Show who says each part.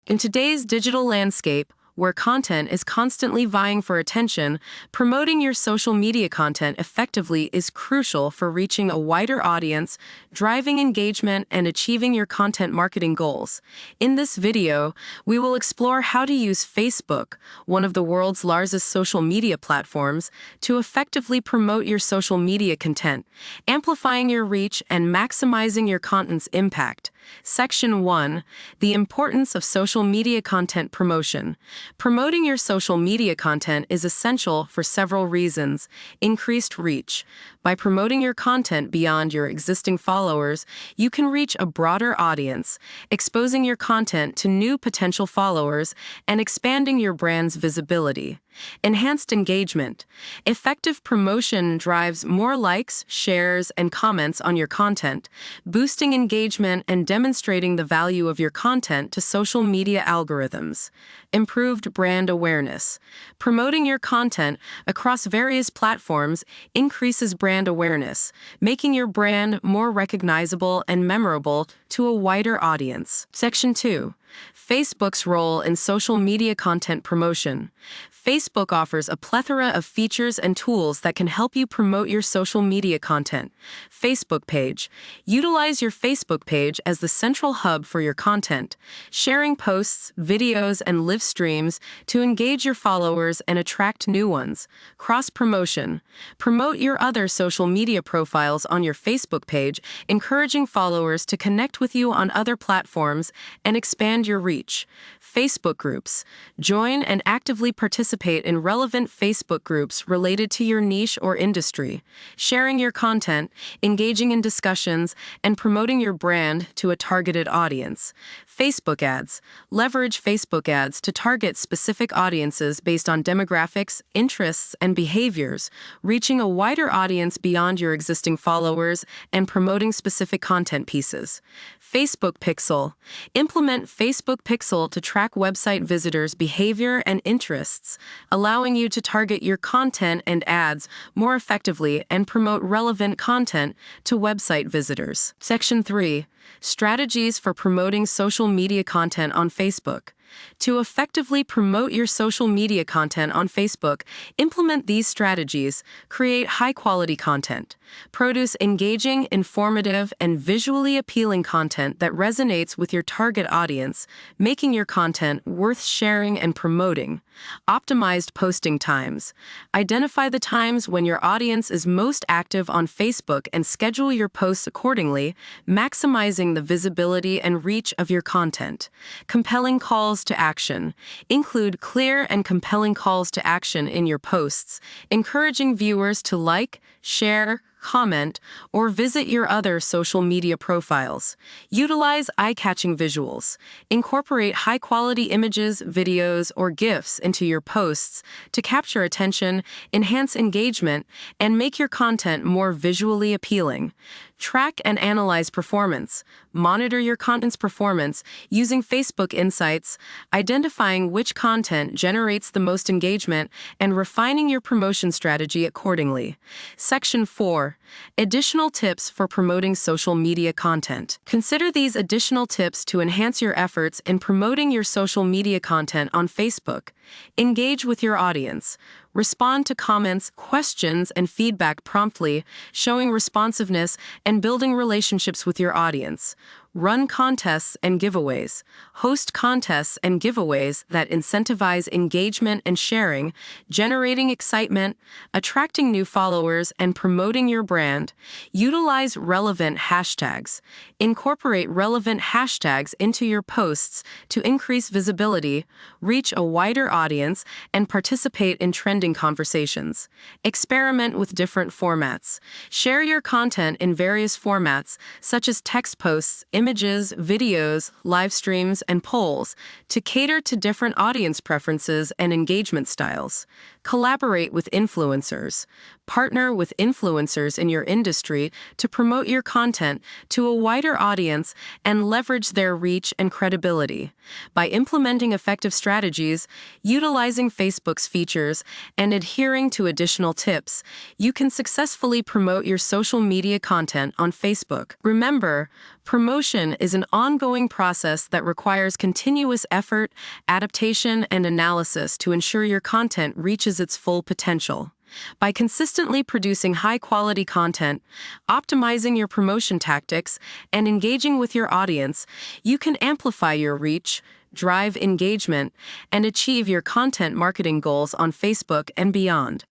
Speaker 1: In today's digital landscape, where content is constantly vying for attention, promoting your social media content effectively is crucial for reaching a wider audience, driving engagement, and achieving your content marketing goals. In this video, we will explore how to use Facebook, one of the world's largest social media platforms, to effectively promote your social media content, amplifying your reach and maximizing your content's impact. Section 1. The importance of social media content promotion. Promoting your social media content is essential for several reasons. Increased reach. By promoting your content beyond your existing followers, you can reach a broader audience, exposing your content to new potential followers and expanding your brand's visibility. Enhanced engagement. Effective promotion drives more likes, shares, and comments on your content, boosting engagement and demonstrating the value of your content to social media algorithms. Improved brand awareness. Promoting your content across various platforms increases brand awareness, making your brand more recognizable and memorable to a wider audience. Section 2. Facebook's role in social media content promotion. Facebook offers a plethora of features and tools that can help you promote your social media content. Facebook page. Utilize your Facebook page as the central hub for your content, sharing posts, videos, and live streams to engage your followers and attract new ones. Cross-promotion. Promote your other social media profiles on your Facebook page, encouraging followers to connect with you on other platforms and expand your reach. Facebook groups. Join and actively participate in relevant Facebook groups related to your niche or industry, sharing your content, engaging in discussions, and promoting your brand to a targeted audience. Facebook ads. Leverage Facebook ads to target specific audiences based on demographics, interests, and behaviors, reaching a wider audience beyond your existing followers and promoting specific content pieces. Facebook Pixel. Implement Facebook Pixel to track website visitors' behavior and interests, allowing you to target your content and ads more effectively and promote relevant content to website visitors. Section 3. Strategies for promoting social media content on Facebook. To effectively promote your social media content on Facebook, implement these strategies. Create high-quality content. Produce engaging, informative, and visually appealing content that resonates with your target audience, making your content worth sharing and promoting. Optimized posting times. Identify the times when your audience is most active on Facebook and schedule your posts accordingly, maximizing the visibility and reach of your content. Compelling calls to action. Include clear and compelling calls to action in your posts, encouraging viewers to like, share, comment, or visit your other social media profiles. Utilize eye-catching visuals. Incorporate high-quality images, videos, or GIFs into your posts to capture attention, enhance engagement, and make your content more visually appealing. Track and analyze performance. Monitor your content's performance using Facebook Insights, identifying which content generates the most engagement, and refining your promotion strategy accordingly. Section 4. Additional tips for promoting social media content. Consider these additional tips to enhance your efforts in promoting your social media content on Facebook. Engage with your audience. Respond to comments, questions, and feedback promptly, showing responsiveness and building relationships with your audience. Run contests and giveaways. Host contests and giveaways that incentivize engagement and sharing, generating excitement, attracting new followers, and promoting your brand. Utilize relevant hashtags. Incorporate relevant hashtags into your posts to increase visibility, reach a wider audience, and participate in trending conversations. Experiment with different formats. Share your content in various formats, such as text posts, images, videos, live streams, and polls to cater to different audience preferences and engagement styles. Collaborate with influencers. Partner with influencers in your industry to promote your content to a wider audience and leverage their reach and credibility. By implementing effective strategies, utilizing Facebook's features, and adhering to additional tips, you can successfully promote your social media content on Facebook. Remember, promotion is an ongoing process that requires continuous effort, adaptation, and analysis to ensure your content reaches its full potential. By consistently producing high-quality content, optimizing your promotion tactics, and engaging with your audience, you can amplify your reach, drive engagement, and achieve your content marketing goals on Facebook and beyond.